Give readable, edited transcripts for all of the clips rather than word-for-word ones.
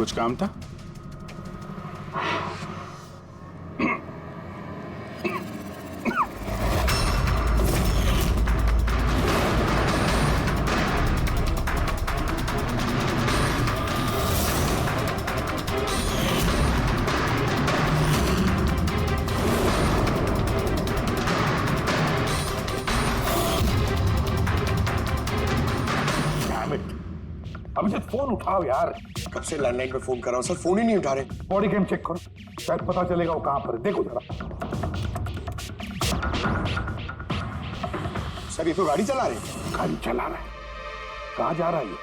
कुछ काम था? अभिजीत फोन उठाओ यार। कब से लैंडलाइन पे फोन कर रहा हूँ सर, फोन ही नहीं उठा रहे। बॉडी कैम चेक करो, शायद पता चलेगा वो कहां पर है। देखो जरा। सर ये तो गाड़ी चला रहे हैं। गाड़ी चला रहा है? कहां जा रहा है ये?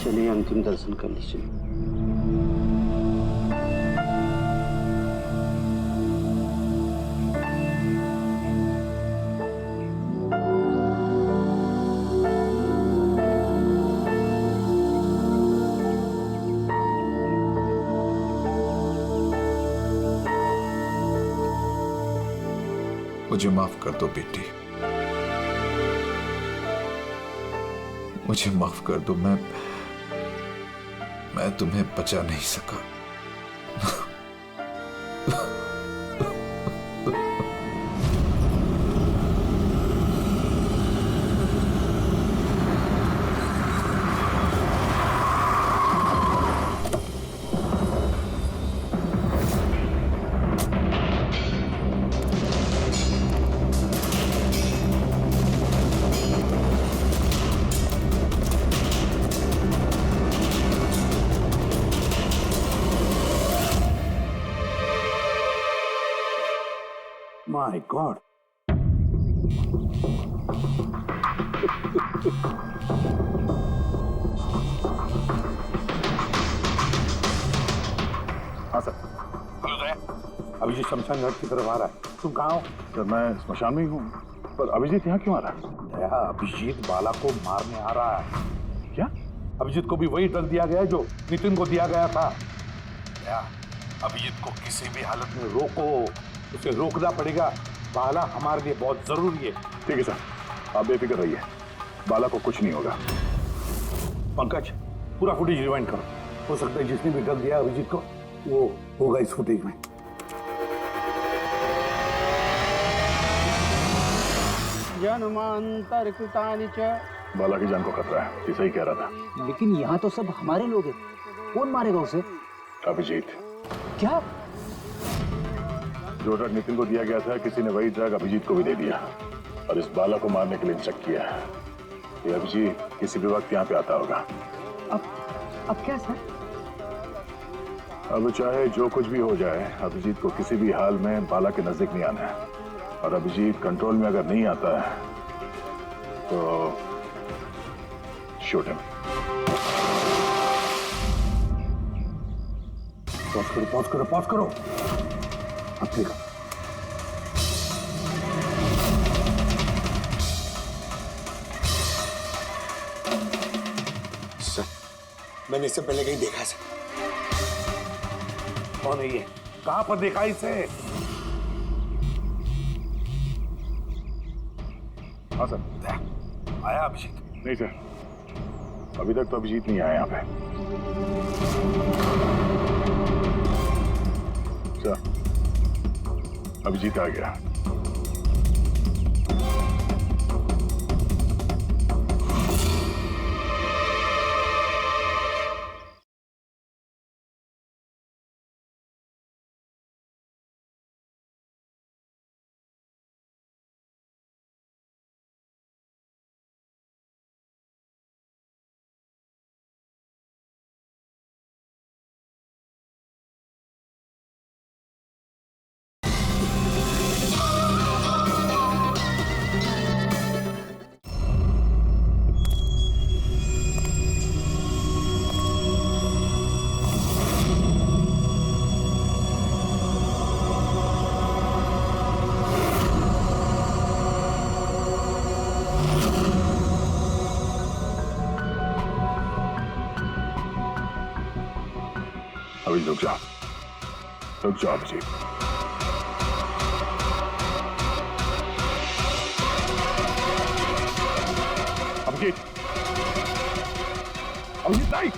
चलिए अंतिम दर्शन कर लीजिए। मुझे माफ कर दो बेटी, मुझे माफ कर दो। मैं तुम्हें बचा नहीं सका। My God. हाँ सर। अभिजीत शमशान घाट की तरफ आ रहा है। तुम कहाँ हो? सर मैं स्मशान में ही हूँ, पर अभिजीत यहाँ क्यों आ रहा है? दया, अभिजीत बाला को मारने आ रहा है। क्या? अभिजीत को भी वही डर दिया गया है जो नितिन को दिया गया था। दया, अभिजीत को किसी भी हालत में रोको, उसे रोकना पड़ेगा। बाला हमारे लिए बहुत जरूरी है। ठीक है सर, आप बेफिक्र रहिए, बाला को कुछ नहीं होगा। पंकज, पूरा फुटेज रिवाइंड करो। हो सकता है जिसने भी डर दिया अभिजीत को वो होगा इस फुटेज में। जन्मांतरकृतानि च। बाला की जान को खतरा है, ये सही कह रहा था। लेकिन यहाँ तो सब हमारे लोग हैं, कौन मारेगा उसे? अभिजीत। क्या? जो ड्रग नितिन को दिया गया था, किसी ने वही ड्रग अभिजीत को भी दे दिया और इस बाला को मारने के लिए इंस्ट्रक्ट किया है। ये अभिजीत किसी भी वक्त यहाँ पे आता होगा। अब क्या सर? अब चाहे जो कुछ भी हो जाए, अभिजीत को किसी भी हाल में बाला के नजदीक नहीं आना है। और अभिजीत कंट्रोल में अगर नहीं आता है तो शूट हिम। पॉज करो, पॉज करो, पॉज करो। अब देखो। सर मैंने इससे पहले कहीं देखा सर। कौन है ये? कहां पर देखा इसे? हाँ सर। आया अभिजीत? नहीं सर, अभी तक तो अभिजीत नहीं आया यहाँ पे। सर अभिजीत आ गया। प्लीज रुक जाओ अभिजीत। अभिजीत नहीं।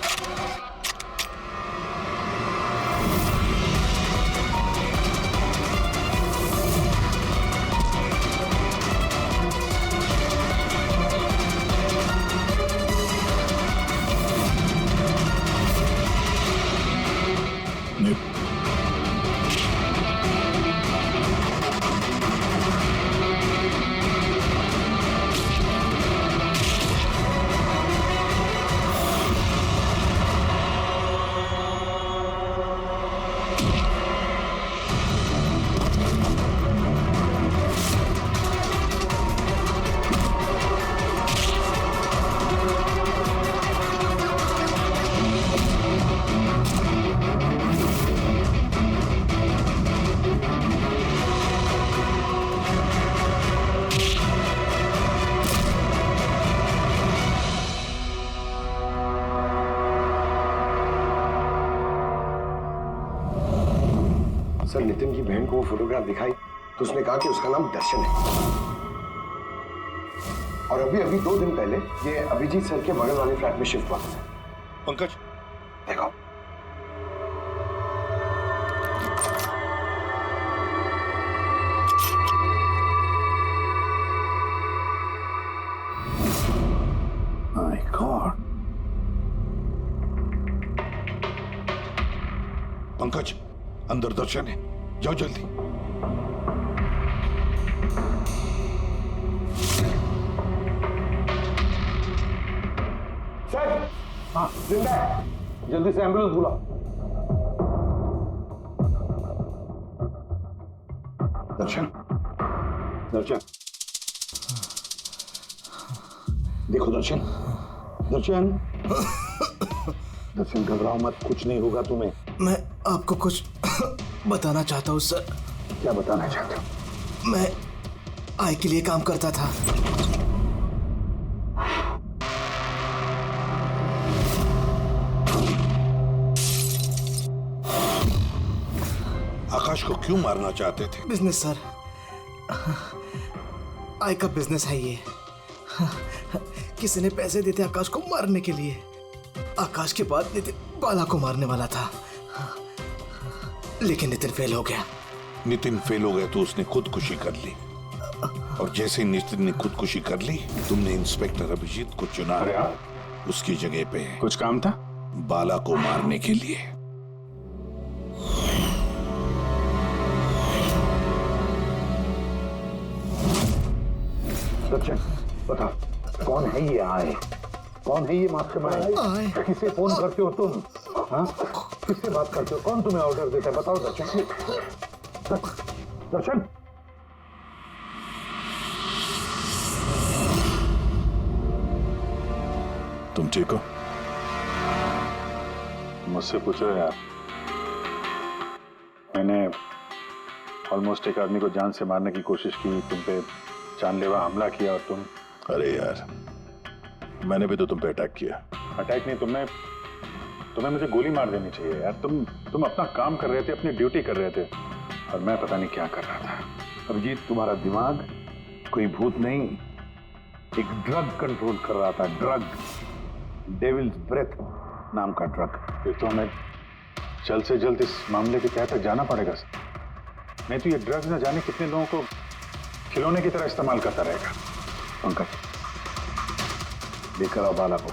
सर नितिन की बहन को वो फोटोग्राफ दिखाई तो उसने कहा कि उसका नाम दर्शन है। और अभी अभी 2 दिन पहले ये अभिजीत सर के बगल वाले फ्लैट में शिफ्ट हुआ था। पंकज देखो माय गॉड। पंकज अंदर दर्शन है, जाओ जल्दी। सर हाँ जिंदा है, जल्दी से एम्बुलेंस बुलाओ। दर्शन दर्शन देखो दर्शन दर्शन दर्शन घबराओ मत, कुछ नहीं होगा तुम्हें। मैं आपको कुछ बताना चाहता हूँ सर। क्या बताना चाहते हो? मैं आय के लिए काम करता था। आकाश को क्यों मारना चाहते थे? बिजनेस सर, आय का बिजनेस है ये। किसी ने पैसे देते आकाश को मारने के लिए। आकाश के बाद नितिन बाला को मारने वाला था, लेकिन नितिन फेल हो गया। नितिन फेल हो गया तो उसने खुदकुशी कर ली, और जैसे ही नितिन ने खुदकुशी कर ली तुमने इंस्पेक्टर अभिजीत को चुना उसकी जगह पे। कुछ काम था? बाला को मारने के लिए। सचिन बता कौन है ये आए? कौन है ये मास्टरमाइंड? आए किसे फोन करते हो तुम? हाँ किससे बात करते हो? कौन तुम्हें ऑर्डर देता है? बताओ दर्शन। दर्शन तुम ठीक हो? मुझसे पूछो यार। मैंने ऑलमोस्ट एक आदमी को जान से मारने की कोशिश की, तुम पे जानलेवा हमला किया और तुम। अरे यार मैंने भी तो तुम पे अटैक किया। अटैक नहीं, तुम्हें मुझे गोली मार देनी चाहिए यार। तुम अपना काम कर रहे थे, अपनी ड्यूटी कर रहे थे, और मैं पता नहीं क्या कर रहा था। अभिजीत तुम्हारा दिमाग कोई भूत नहीं, एक ड्रग कंट्रोल कर रहा था। ड्रग, डेविल्स ब्रेथ नाम का ड्रग। फिर तो हमें जल्द से जल्द इस मामले के तहत जाना पड़ेगा। नहीं तो ये ड्रग्स न जाने कितने लोगों को खिलौने की तरह इस्तेमाल करता रहेगा। पंकज लेकर आओ बाला को।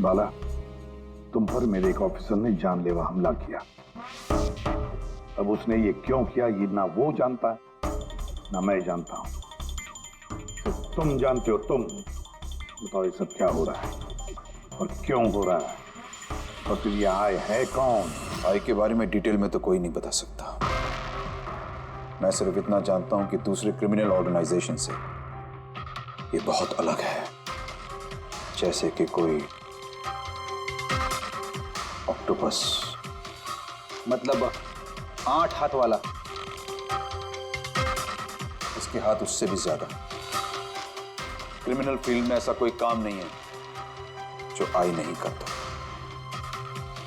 बाला, तुम पर मेरे एक ऑफिसर ने जानलेवा हमला किया। अब उसने ये क्यों किया ये ना वो जानता है ना मैं जानता हूं। तो तुम जानते हो। तुम बताओ ये सब क्या हो रहा है और क्यों हो रहा है, और फिर ये आय है कौन? आय के बारे में डिटेल में तो कोई नहीं बता सकता। मैं सिर्फ इतना जानता हूं कि दूसरे क्रिमिनल ऑर्गेनाइजेशन से ये बहुत अलग है, जैसे कि कोई ऑक्टोपस। मतलब 8 हाथ वाला। इसके हाथ उससे भी ज्यादा। क्रिमिनल फील्ड में ऐसा कोई काम नहीं है जो आई नहीं करता।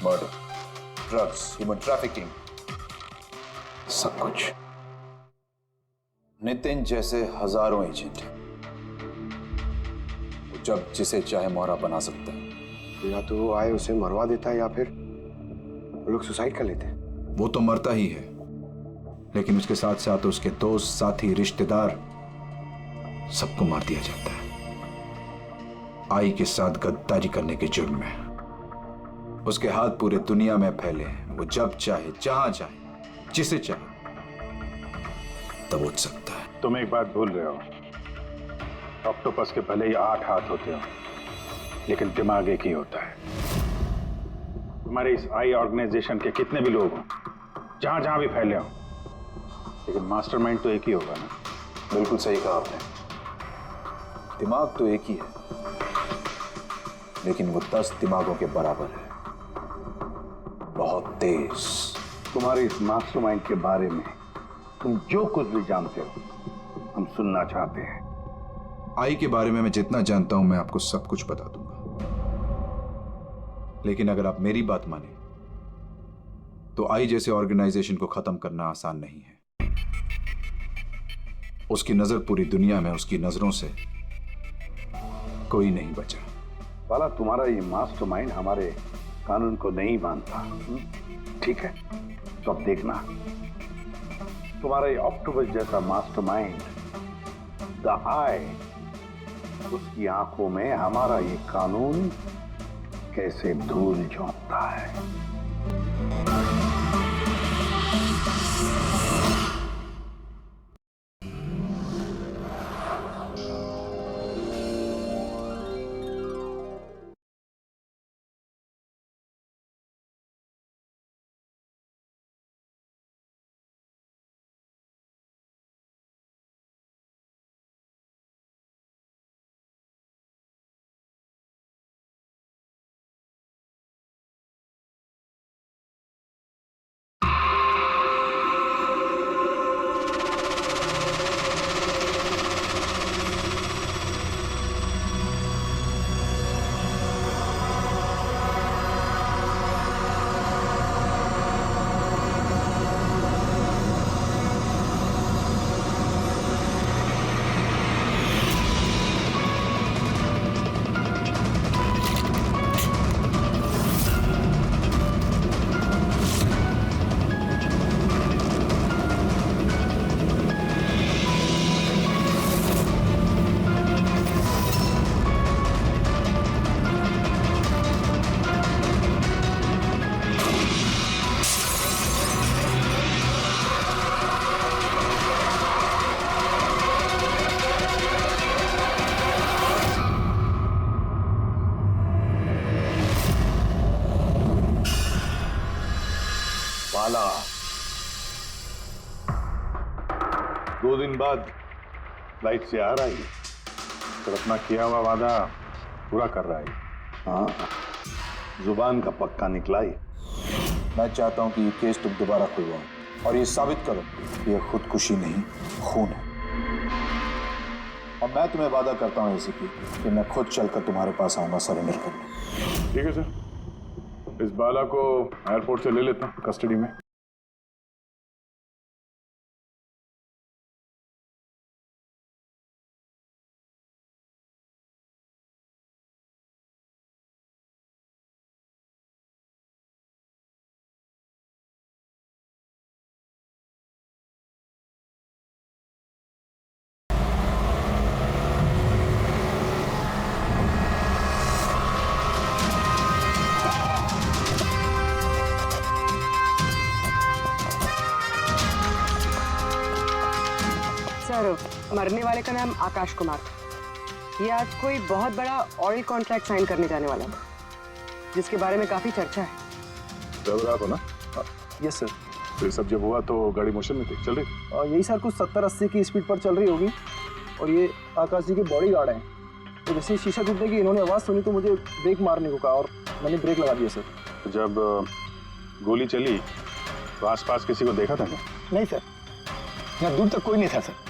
मर्डर, ड्रग्स, ह्यूमन ट्रैफिकिंग, सब कुछ। नितिन जैसे हजारों एजेंट हैं, जब जिसे चाहे मोहरा बना सकता है। या तो आए उसे मरवा देता है या फिर वो लोग सुसाइड कर लेते हैं। वो तो मरता ही है, लेकिन उसके साथ साथ उसके दोस्त, साथी, रिश्तेदार सबको मार दिया जाता है आई के साथ गद्दारी करने के जुर्म में। उसके हाथ पूरे दुनिया में फैले हैं। वो जब चाहे, जहां चाहे, जिसे चाहे दबोच सकता है। तुम एक बात भूल रहे हो, ऑक्टोपस के भले ही 8 हाथ होते हो, लेकिन दिमाग एक ही होता है। तुम्हारे इस आई ऑर्गेनाइजेशन के कितने भी लोग हों, जहां जहां भी फैले हों, लेकिन मास्टरमाइंड तो एक ही होगा ना। बिल्कुल सही कहा आपने। दिमाग तो एक ही है, लेकिन वो 10 दिमागों के बराबर है, बहुत तेज। तुम्हारे इस मास्टरमाइंड के बारे में तुम जो कुछ भी जानते हो हम सुनना चाहते हैं। आई के बारे में मैं जितना जानता हूं मैं आपको सब कुछ बता दूंगा, लेकिन अगर आप मेरी बात माने तो आई जैसे ऑर्गेनाइजेशन को खत्म करना आसान नहीं है। उसकी नजर पूरी दुनिया में, उसकी नजरों से कोई नहीं बचा। वाला तुम्हारा ये मास्टरमाइंड हमारे कानून को नहीं मानता। ठीक है, तो अब देखना, तुम्हारा ये ऑक्टोपस जैसा मास्टरमाइंड द आई, उसकी आंखों में हमारा ये कानून कैसे धूल झोंकता है। बाला, 2 दिन बाद फ्लाइट से आ रहा है, तो अपना किया हुआ वादा पूरा कर रहा है। हाँ, जुबान का पक्का निकला ही। मैं चाहता हूं कि ये केस तुम दोबारा खुलवाओ और ये साबित करो कि ये खुदकुशी नहीं, खून है। और मैं तुम्हें वादा करता हूं एसीपी कि मैं खुद चलकर तुम्हारे पास आऊंगा सरेंडर करने। ठीक है सर, इस बाला को एयरपोर्ट से ले लेता हूँ कस्टडी में। सर, मरने वाले का नाम आकाश कुमार था। ये आज कोई बहुत बड़ा ऑयल कॉन्ट्रैक्ट साइन करने जाने वाला था, जिसके बारे में काफी चर्चा है। चल रहा था ना? Yes sir. तो ये सब जब हुआ तो गाड़ी मोशन में थी, चल रही? यही सर कुछ 70-80 की स्पीड पर चल रही होगी, और ये आकाश जी के बॉडी गार्ड हैं। तो जैसे ही शीशा टूटने की इन्होंने आवाज़ सुनी तो मुझे ब्रेक मारने को कहा और मैंने ब्रेक लगा दिया सर। तो जब गोली चली तो आसपास किसी को देखा था क्या? नहीं सर, यहाँ दूर तक कोई नहीं था सर।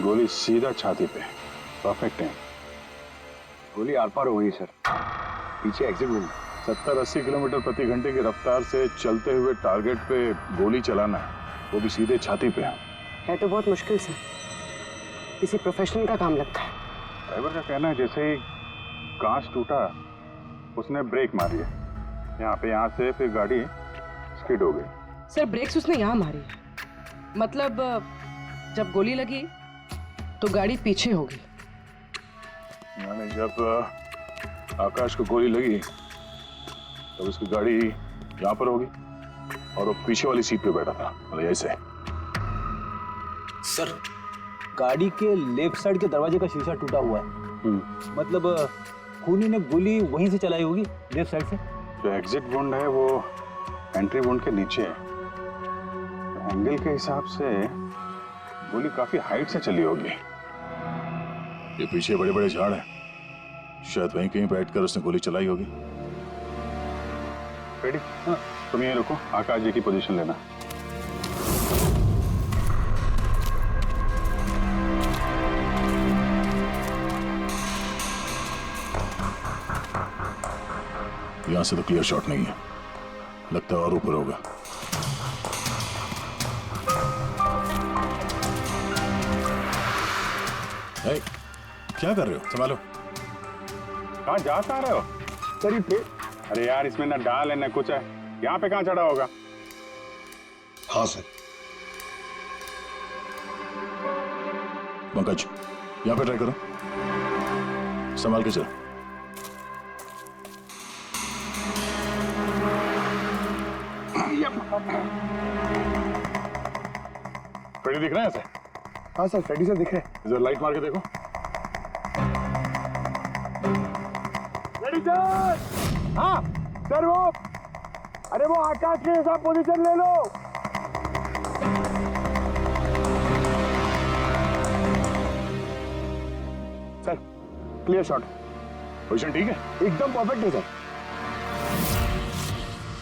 गोली सीधा छाती पे, परफेक्ट है। गोली आर पार हो गई सर, पीछे एग्जिट रूम। 70-80 किलोमीटर प्रति घंटे की रफ्तार से चलते हुए टारगेट पे गोली चलाना, वो भी सीधे छाती पे है तो बहुत मुश्किल से, किसी प्रोफेशनल का काम लगता है। ड्राइवर का कहना है जैसे ही कांच टूटा उसने ब्रेक मारी है यहाँ से, फिर गाड़ी स्किड हो गई। सर ब्रेक्स उसने यहाँ मारी, मतलब जब गोली लगी तो गाड़ी पीछे होगी। यानी जब आकाश को गोली लगी तब उसकी गाड़ी यहाँ पर होगी और वो पीछे वाली सीट पे बैठा था, मतलब ऐसे। सर गाड़ी के लेफ्ट साइड के दरवाजे का शीशा टूटा हुआ है, मतलब खूनी ने गोली वहीं से चलाई होगी, लेफ्ट साइड से। जो एग्जिट वुंड है वो एंट्री वुंड के नीचे है, एंगल के हिसाब से गोली काफी हाइट से चली होगी। ये पीछे बड़े बड़े झाड़ हैं, शायद वहीं कहीं बैठकर उसने गोली चलाई होगी। रेडी? हाँ, तुम यहीं रुको, आकाश जी की पोजीशन लेना। यहां से तो क्लियर शॉट नहीं है, लगता है और ऊपर होगा। Hey, क्या कर रहे हो? संभालो। कहाँ जा रहे हो? सर पे। अरे यार इसमें ना डाल है ना कुछ है, यहाँ पे कहाँ चढ़ा होगा? हाँ सर। पंकज, यहाँ पे ट्राई करो, संभाल के चलो। फ्रेडी दिख रहा है ऐसे? हाँ सर, फ्रेडी सर दिख रहे हैं। इधर लाइट मार के देखो। Freddy sir! हाँ सर, वो अरे वो आकाश के साथ पोजीशन ले लो। Sir clear shot. पोजीशन ठीक है? एकदम परफेक्ट है सर।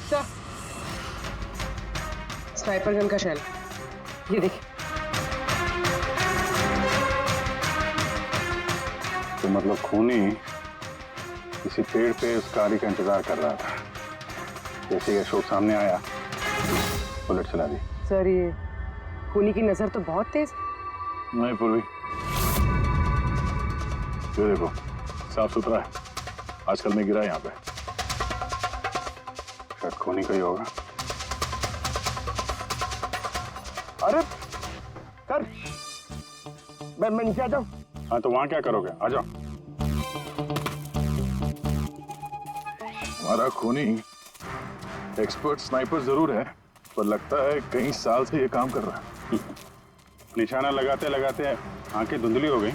सर स्नाइपर गन का शेल, ये देखिए। तो मतलब खूनी किसी पेड़ पे उस गाड़ी का इंतजार कर रहा था, जैसे ही अशोक सामने आया बुलेट चला दी। सर ये खूनी की नजर तो बहुत तेज है। नहीं पूर्वी, ये देखो साफ सुथरा है, आजकल में गिरा यहाँ पे, शायद खूनी का ही होगा। अरे सर मैं नीचे आ जाऊं? हाँ तो वहां क्या करोगे, आ जाओ। हमारा खूनी एक्सपर्ट स्नाइपर जरूर है, पर लगता है कई साल से ये काम कर रहा है। निशाना लगाते लगाते आंखें धुंधली हो गई,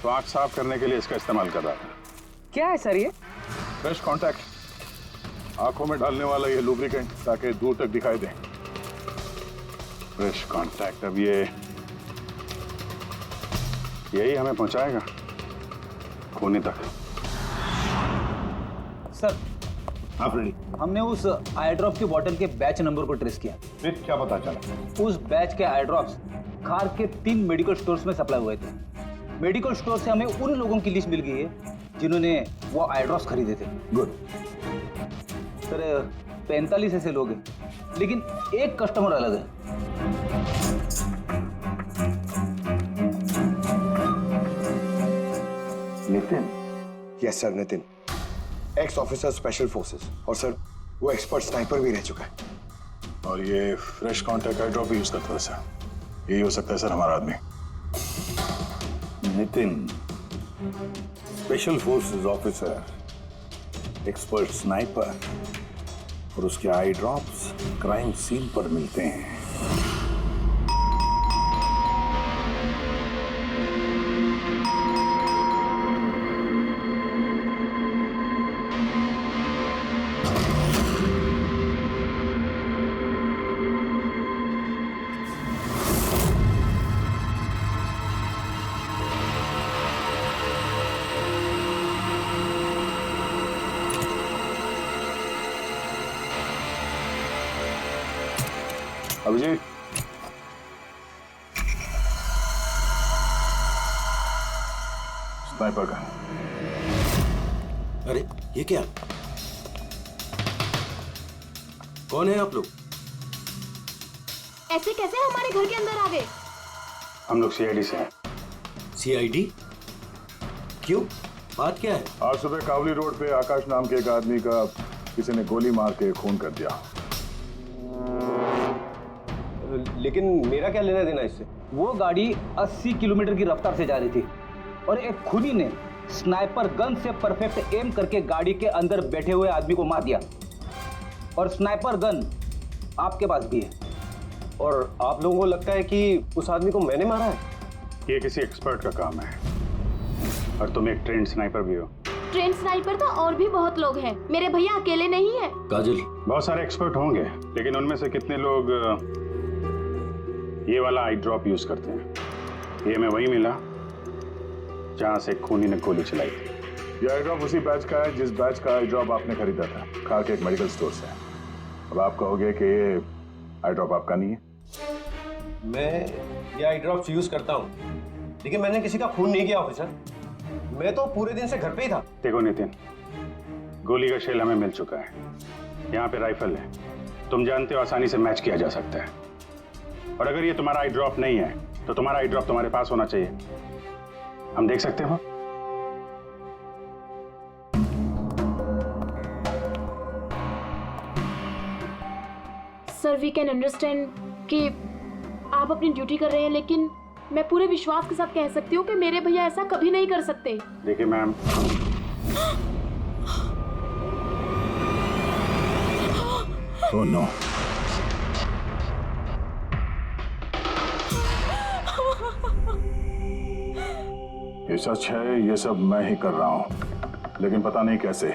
तो आंख साफ करने के लिए इसका इस्तेमाल कर रहा था। क्या है सर ये? फ्रेश कॉन्टैक्ट, आंखों में डालने वाला ये लुब्रिकेंट, ताकि दूर तक दिखाई दे। फ्रेश कॉन्टैक्ट, अब यही हमें पहुंचाएगा खूनी तक। सर हाँ फ्रेडी, हमने उस आई ड्रॉप की बोतल के बैच नंबर को ट्रेस किया। फिर क्या पता चला? उस बैच के आई ड्रॉप्स खार के 3 मेडिकल स्टोर्स में सप्लाई हुए थे। मेडिकल स्टोर से हमें उन लोगों की लिस्ट मिल गई है जिन्होंने वो आई ड्रॉप्स खरीदे थे। गुड। सर 45 ऐसे लोग हैं, लेकिन एक कस्टमर अलग है। Nitin? Yes sir, Nitin, x officer special forces, और सर वो एक्सपर्ट स्नाइपर भी रह चुका है। और ये फ्रेश कॉन्टैक्ट आई ड्रॉप भी यूज करता है सर, यही हो सकता है सर हमारा आदमी। Nitin special forces officer, expert sniper और उसके आई ड्रॉप्स क्राइम सीन पर मिलते हैं। अभिजीत, स्नाइपर का। अरे ये क्या? कौन है आप लोग? ऐसे कैसे हमारे घर के अंदर आ गए? हम लोग सीआईडी से हैं। सीआईडी? क्यों? बात क्या है? आज सुबह कावली रोड पे आकाश नाम के एक आदमी का किसी ने गोली मार के खून कर दिया। लेकिन मेरा क्या लेना देना इससे? वो गाड़ी 80 किलोमीटर की रफ्तार से जा रही थी और एक खूनी ने स्नाइपर गन से परफेक्ट एम करके गाड़ी के अंदर बैठे हुए आदमी को मार दिया। और स्नाइपर गन आपके पास भी है। और आप लोगों को लगता है कि उस आदमी को मैंने मारा है? ये किसी एक्सपर्ट का काम है और तुम एक ट्रेंड स्नाइपर भी हो। ट्रेंड स्नाइपर तो और भी बहुत लोग हैं, मेरे भैया अकेले नहीं है। काजल, बहुत सारे एक्सपर्ट होंगे, लेकिन उनमें से कितने लोग ये वाला आई ड्रॉप यूज करते हैं? ये मैं वही मिला जहां से खूनी ने गोली चलाई थी। ये आई ड्रॉप उसी बैच का है जिस बैच का आई ड्रॉप आपने खरीदा था खार के एक मेडिकल स्टोर से। अब आप कहोगे कि ये आई ड्रॉप आपका नहीं है। मैं ये आई ड्रॉप्स यूज करता हूँ, लेकिन मैंने किसी का खून नहीं किया ऑफिसर। मैं तो पूरे दिन से घर पे ही था। देखो नितिन, गोली का शेल हमें मिल चुका है, यहाँ पे राइफल है, तुम जानते हो आसानी से मैच किया जा सकता है। और अगर ये तुम्हारा आई ड्रॉप नहीं है तो तुम्हारा आई ड्रॉप तुम्हारे पास होना चाहिए। हम देख सकते हो? सर वी कैन अंडरस्टैंड कि आप अपनी ड्यूटी कर रहे हैं, लेकिन मैं पूरे विश्वास के साथ कह सकती हूँ कि मेरे भैया ऐसा कभी नहीं कर सकते। देखिए मैम, ओह नो, ये सच है, ये सब मैं ही कर रहा हूं, लेकिन पता नहीं कैसे।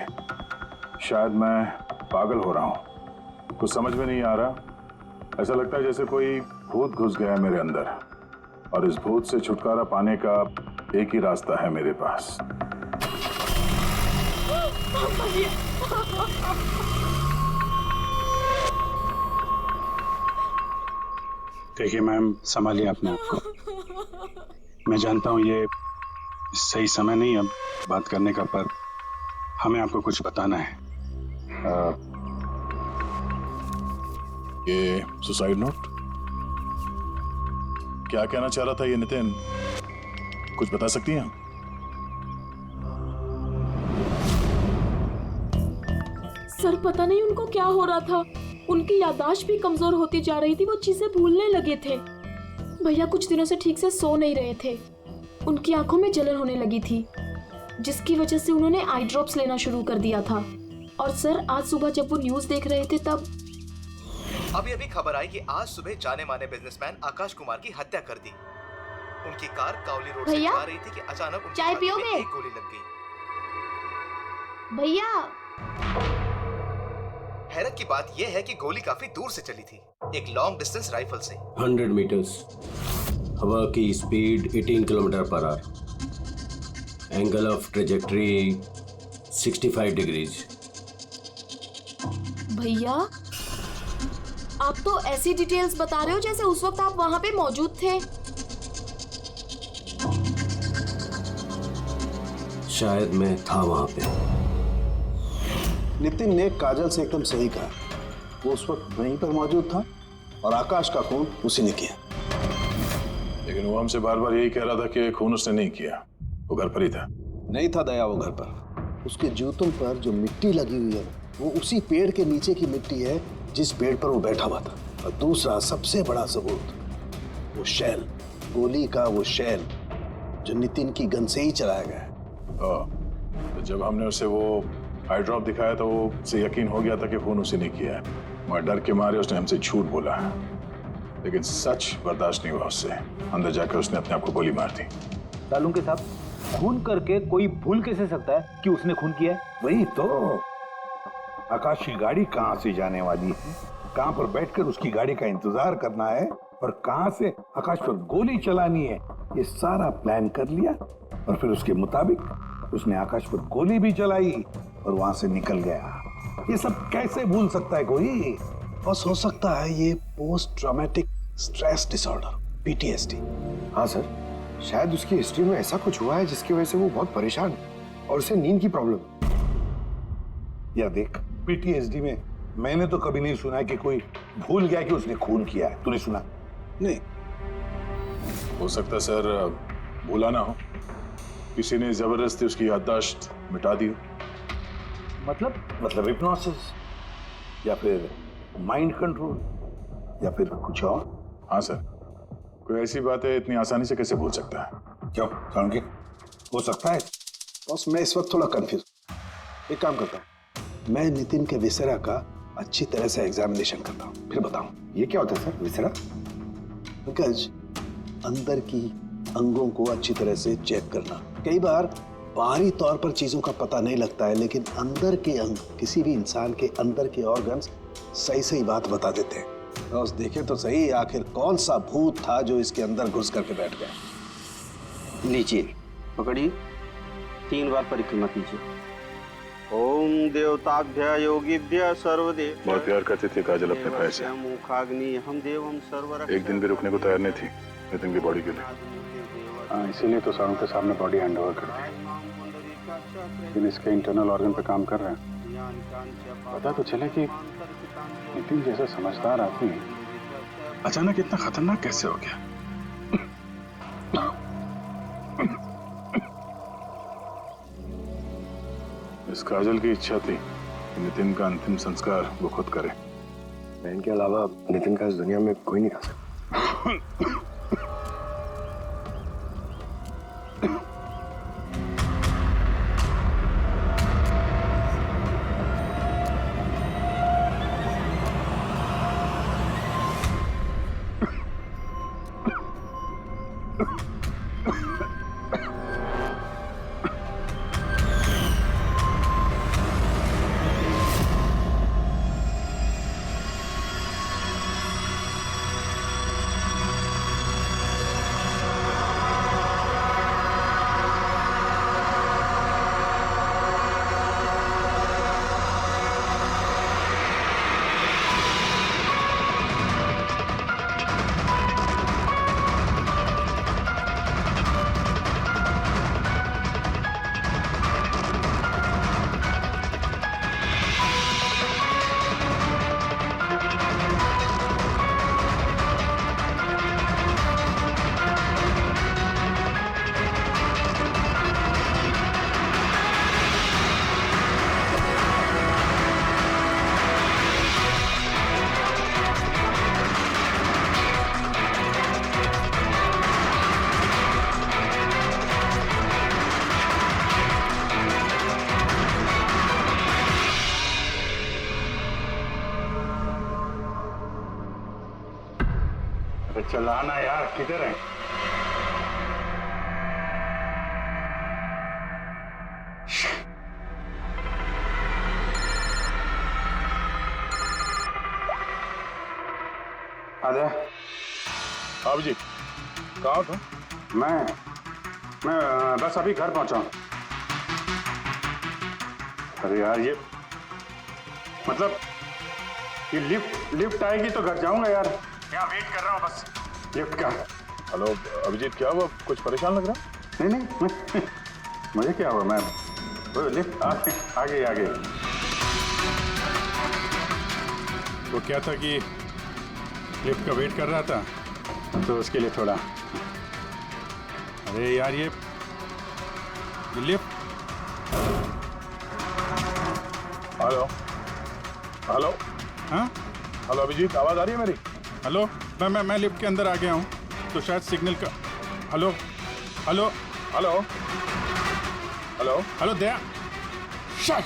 शायद मैं पागल हो रहा हूं, कुछ समझ में नहीं आ रहा। ऐसा लगता है जैसे कोई भूत घुस गया है मेरे अंदर, और इस भूत से छुटकारा पाने का एक ही रास्ता है मेरे पास। देखिए मैम, संभालिए अपने आप को। मैं जानता हूँ ये सही समय नहीं अब बात करने का, पर हमें आपको कुछ बताना है। ये सुसाइड नोट क्या कहना चाह रहा था ये नितिन, कुछ बता सकती हैं? सर पता नहीं उनको क्या हो रहा था, उनकी याददाश्त भी कमजोर होती जा रही थी, वो चीजें भूलने लगे थे। भैया कुछ दिनों से ठीक से सो नहीं रहे थे, उनकी आंखों में जलन होने लगी थी, जिसकी वजह से उन्होंने आई ड्रॉप्स लेना शुरू कर दिया था। और सर आज सुबह जब वो न्यूज देख रहे थे तब अभी खबर आई कि आज सुबह जाने माने बिजनेसमैन आकाश कुमार की हत्या कर दी। उनकी कार कावली रोड से जा रही थी कि अचानक उनकी चाय छाती में पियोगे? एक गोली लग गई। भैया हैरत की बात यह है कि गोली काफी दूर से चली थी, एक लॉन्ग डिस्टेंस राइफल से। 100 मीटर्स, हवा की speed 18 kilometre per hour, angle of trajectory 65 degrees. भैया आप तो ऐसी डिटेल्स बता रहे हो जैसे उस वक्त आप वहां पे मौजूद थे। शायद मैं था वहां पे। नितिन ने काजल से एकदम सही कहा, वो उस वक्त वहीं पर मौजूद था और आकाश का खून उसी ने किया। लेकिन वो हमसे बार बार यही कह रहा था कि खून उसने नहीं किया, वो घर पर ही था। नहीं था दया वो घर पर, उसके जूतों पर जो मिट्टी लगी हुई है वो उसी पेड़ के नीचे की मिट्टी है जिस पेड़ पर वो बैठा हुआ था। और दूसरा सबसे बड़ा सबूत, वो शैल, गोली का वो शैल जो नितिन की गन से ही चलाया गया है। तो जब हमने उसे वो आई ड्रॉप दिखाया तो वो उसे यकीन हो गया था कि खून उसी ने किया है, मगर डर के मारे उसने हमसे झूठ बोला, लेकिन सच बर्दाश्त नहीं हुआ उससे। अंदर जाकर उसने अपने आप को गोली मार दी। सालूं के साथ खून करके कोई भूल कैसे सकता है कि उसने खून किया है? वही तो, आकाश की गाड़ी कहाँ से जाने वाली है, कहाँ पर बैठकर उसकी गाड़ी का इंतजार करना है और कहाँ से आकाश पर गोली चलानी है, ये सारा प्लान कर लिया। और फिर उसके मुताबिक उसने आकाश पर गोली भी चलाई और वहां से निकल गया। ये सब कैसे भूल सकता है कोई? बस हो सकता है ये post traumatic stress disorder, PTSD। हाँ सर, शायद उसकी हिस्ट्री में ऐसा कुछ हुआ है जिसकी वजह से वो बहुत परेशान है और उसे नींद की प्रॉब्लम। या देख, पीटीएसडी में मैंने तो कभी नहीं सुना कि कोई भूल गया कि उसने खून किया है। तूने सुना? नहीं, हो सकता है सर भूला ना हो, किसी ने जबरदस्ती उसकी याददाश्त मिटा दी हो। मतलब हिप्नोसिस या फिर माइंड कंट्रोल या फिर कुछ और। हाँ सर, कोई ऐसी बात है इतनी आसानी से कैसे भूल सकता है? क्यों कारण के हो सकता है? बॉस मैं इस वक्त थोड़ा कंफ्यूज। एक काम करता हूँ, मैं नितिन के विसेरा का अच्छी तरह से एग्जामिनेशन करता हूँ, फिर बताऊँ। ये क्या होता है सर विसेरा? पंकज, अंदर की अंगों को अच्छी तरह से चेक करना। कई बार बाहरी तौर पर चीजों का पता नहीं लगता है, लेकिन अंदर के अंग, किसी भी इंसान के अंदर के ऑर्गन्स सही सही बात बता देते हैं। बस देखे तो सही, आखिर कौन सा भूत था जो इसके अंदर घुस करके बैठ गया। लीजिए, पकड़िए, 3 बार परिक्रमा कीजिए। ओम देवताभ्य योगिभ्य सर्वदेव। बहुत प्यार करती थी काजल अपने भाई से। मुखाग्नि हम देवम सर्वर। एक दिन भी रुकने को तैयार नहीं थी नितिन की बॉडी के लिए। हाँ, इसीलिए तो सारों के सामने बॉडी हैंड ओवर कर दी। लेकिन इसके इंटरनल ऑर्गन पे काम कर रहे हैं। पता तो चले कि नितिन जैसा समझदार आदमी अचानक इतना खतरनाक कैसे हो गया। इस काजल की इच्छा थी कि नितिन का अंतिम संस्कार वो खुद करे। बहन के अलावा नितिन का इस दुनिया में कोई नहीं कर सकता। चलाना यार, किधर है? आजा। आप जी कहाँ हो तुम? मैं बस अभी घर पहुंचा हूं। अरे यार, ये मतलब ये लिफ्ट आएगी तो घर जाऊंगा यार। यहाँ वेट कर रहा हूँ बस लिफ्ट का। हेलो अभिजीत, क्या हुआ? कुछ परेशान लग रहा? नहीं मुझे क्या हुआ, मैं लिफ्ट आ गई। वो क्या था कि लिफ्ट का वेट कर रहा था तो उसके लिए थोड़ा। अरे यार, ये लिफ्ट। हेलो हाँ, हेलो अभिजीत, आवाज आ रही है मेरी? हेलो, मैं लिफ्ट के अंदर आ गया हूँ तो शायद सिग्नल का। हेलो दया, शायद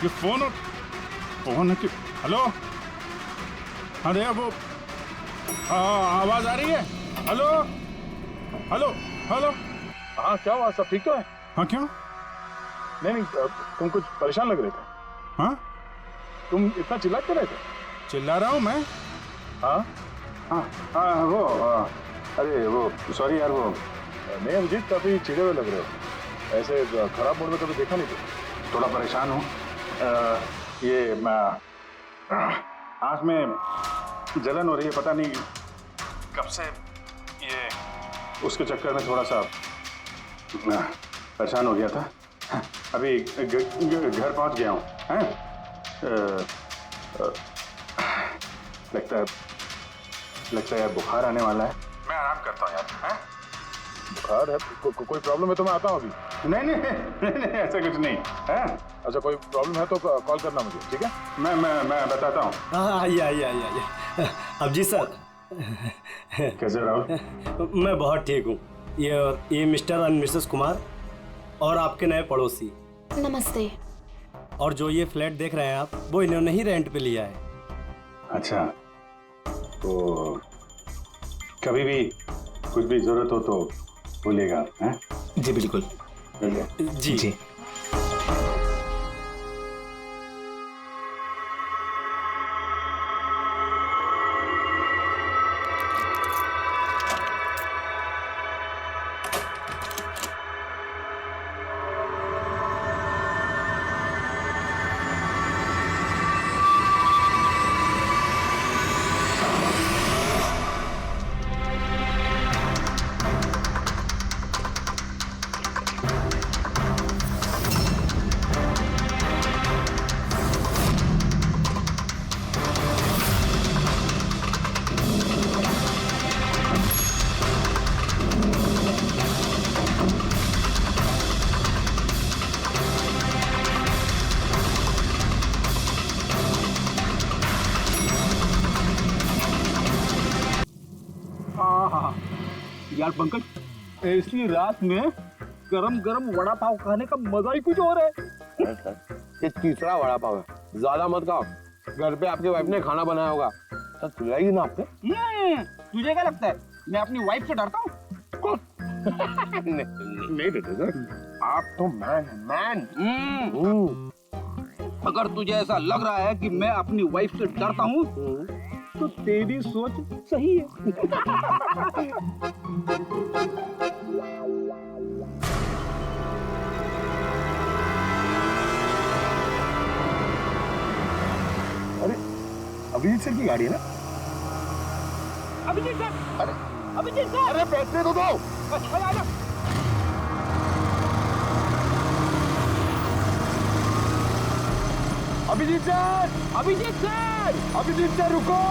ये फोन है कि। हेलो हाँ दया, वो आवाज आ रही है? हेलो हाँ, क्या हुआ? सब ठीक तो है? हाँ, क्यों? नहीं, तुम कुछ परेशान लग रहे थे। हाँ, तुम इतना चिल्ला क्यों रहे थे? चिल्ला रहा हूँ मैं। हाँ वो अरे वो सॉरी यार, वो नहीं अभिजीत, काफी चिड़े हुए लग रहे हो। ऐसे खराब मूड में कभी देखा नहीं था। थोड़ा परेशान हूँ। ये आँख में जलन हो रही है, पता नहीं कब से। ये उसके चक्कर में थोड़ा सा परेशान हो गया था। अभी घर पहुंच गया हूँ। लगता है बुखार आने वाला है। मैं आराम करता हूँ यार। बुखार है? कोई प्रॉब्लम है तो मैं आता हूँ अभी। नहीं, ऐसा कुछ नहीं है। अच्छा, कोई प्रॉब्लम है तो कॉल करना मुझे, ठीक है? मैं बताता हूँ। आइए। अब जी सर। कैसे राहुल? मैं बहुत ठीक हूँ। ये मिस्टर एंड मिसेस कुमार और आपके नए पड़ोसी। नमस्ते। और जो ये फ्लैट देख रहे हैं आप, वो इन्होंने ही रेंट पे लिया है। अच्छा, तो कभी भी कुछ भी जरूरत हो तो बोलिएगा। हैं? जी बिल्कुल। जी। यार पंकज, ऐसी रात में गरम गरम वड़ा पाव खाने का मजा ही कुछ और है। ये तीसरा वड़ा पाव है, ज्यादा मत खाओ। घर पे आपकी वाइफ ने खाना बनाया होगा, तो खिलाएगी ना आपने? तुझे क्या लगता है मैं अपनी वाइफ से डरता हूँ? नहीं बेटे सर, आप तो मैन। अगर तुझे ऐसा लग रहा है कि मैं अपनी वाइफ से डरता हूँ, तो तेरी सोच सही है। अरे अभिजीत सर की गाड़ी है ना? अभिजीत सर, अरे पैसे तो दो। अभिजीत सर रुको।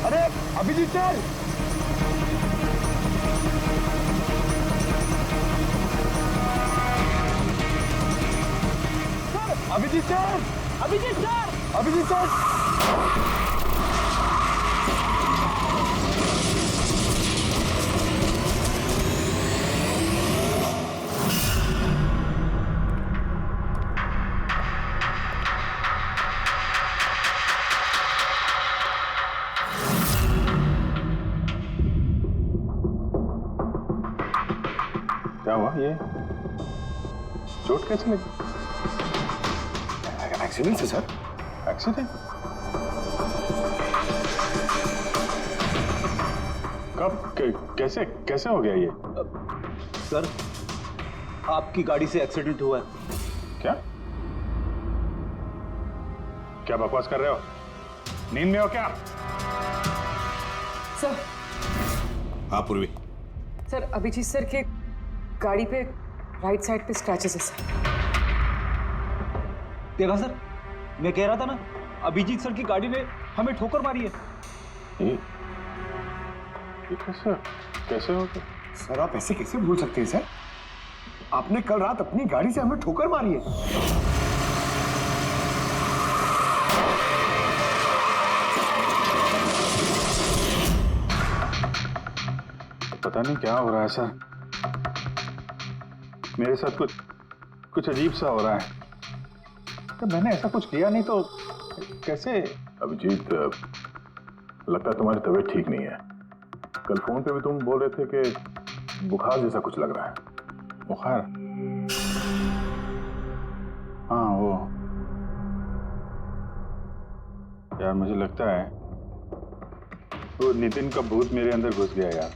अरे अभिजीत सर, अभिजीत सर। क्या हुआ? ये चोट कैसे लगी? एक्सीडेंट है सर। एक्सीडेंट? कब? कैसे हो गया ये? सर, आपकी गाड़ी से एक्सीडेंट हुआ है। क्या बकवास कर रहे हो? नींद में हो क्या? सर। हाँ पूर्वी। सर, अभिजीत सर के गाड़ी पे राइट साइड पे स्क्रैचेस है सर। देखा सर, मैं कह रहा था ना, अभिजीत सर की गाड़ी ने हमें ठोकर मारी है। ये कैसे हो गया? सर आप ऐसे कैसे भूल सकते हैं सर? आपने कल रात अपनी गाड़ी से हमें ठोकर मारी है। पता नहीं क्या हो रहा है सर, मेरे साथ कुछ अजीब सा हो रहा है। तो मैंने ऐसा कुछ किया नहीं तो कैसे? अभिजीत, लगता है तुम्हारी तबीयत ठीक नहीं है। कल फोन पे भी तुम बोल रहे थे कि बुखार जैसा कुछ लग रहा है। बुखार? हाँ वो यार, मुझे लगता है वो नितिन का भूत मेरे अंदर घुस गया यार।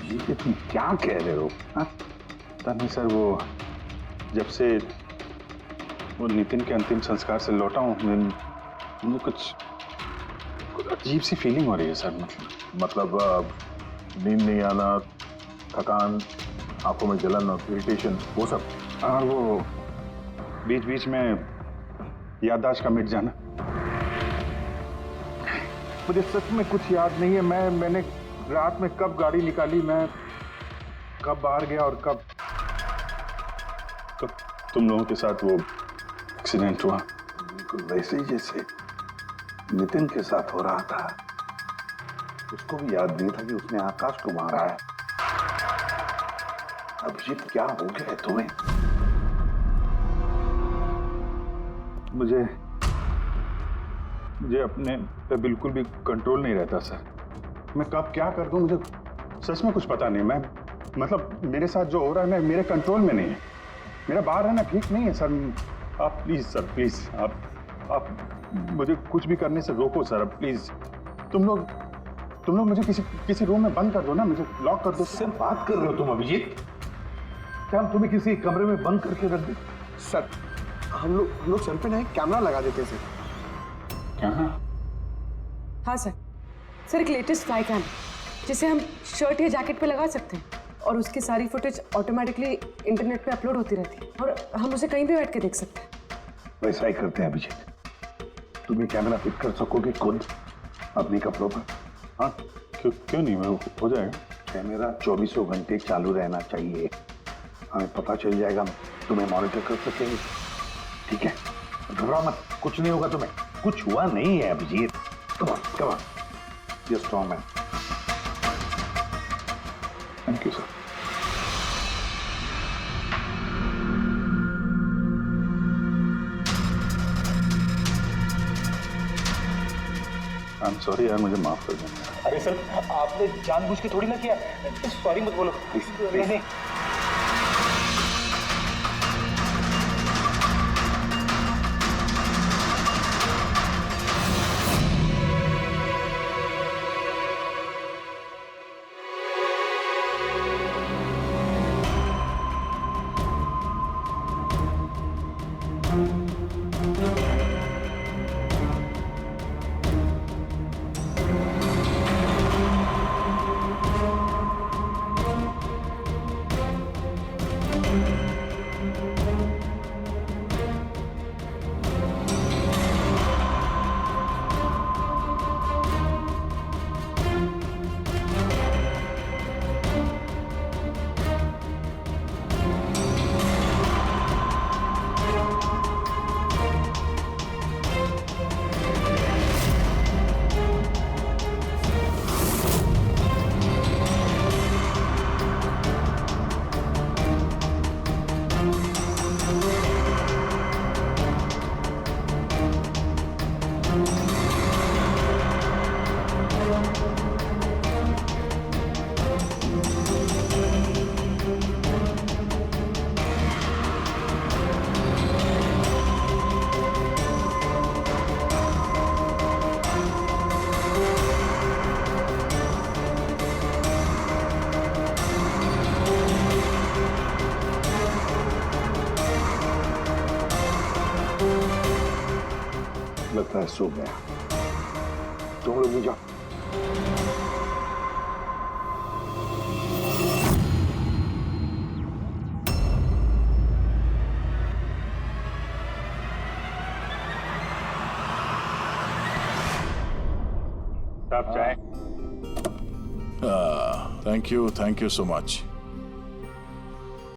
ये तुम क्या कह रहे हो? पता नहीं सर, वो जब से वो नितिन के अंतिम संस्कार से लौटा हूँ, मुझे अजीब सी फीलिंग हो रही है सर। मतलब नींद नहीं आना, थकान, आंखों में जलन और इरिटेशन, वो सब। और वो बीच बीच में याददाश्त का मिट जाना। मुझे सच में कुछ याद नहीं है। मैंने रात में कब गाड़ी निकाली, मैं कब बाहर गया और कब तुम लोगों के साथ वो एक्सीडेंट हुआ। बिल्कुल वैसे ही जैसे नितिन के साथ हो रहा था। उसको भी याद नहीं था कि उसने आकाश को मारा है। अभिजीत, क्या हो गया है तुम्हें? मुझे अपने पे बिल्कुल भी कंट्रोल नहीं रहता सर। मैं कब क्या कर दूं, मुझे सच में कुछ पता नहीं। मैं मतलब मेरे साथ जो हो रहा है मैं मेरे कंट्रोल में नहीं है। मेरा बाहर रहना ठीक नहीं है सर। आप प्लीज सर, प्लीज आप मुझे कुछ भी करने से रोको सर, प्लीज। तुम लोग मुझे किसी रूम में बंद कर दो ना, मुझे लॉक कर दो। सिर्फ बात कर रहे हो तुम अभिजीत? क्या हम तुम्हें किसी कमरे में बंद करके रख दे? सर हम लोग सर पे ना एक कैमरा लगा देते हैं सर। हाँ सर, एक लेटेस्ट फ्लाई कैम जिसे हम शर्ट या जैकेट पे लगा सकते हैं और उसकी सारी फुटेज ऑटोमेटिकली इंटरनेट पे अपलोड होती रहती है और हम उसे कहीं भी बैठ के देख सकते हैं। वैसा ही करते हैं अभिजीत। तुम ये कैमरा फिट कर सकोगे खुद अपने कपड़ों पर? हाँ, क्यों नहीं, हो जाएगा। कैमरा 24 घंटे चालू रहना चाहिए। हमें पता चल जाएगा, तुम्हें मॉनिटर कर सकेंगे। ठीक है, घबराओ मत, कुछ नहीं होगा तुम्हें। कुछ हुआ नहीं है Abhijeet. Come on, you strong man. Thank you sir. I am sorry यार, मुझे माफ कर देना। अरे सर, आपने जानबूझ के थोड़ी ना किया। सॉरी मत बोलो। नहीं। लगता है सो गया। तुम लोग भी जाओ। आप चाहें? Thank you so much.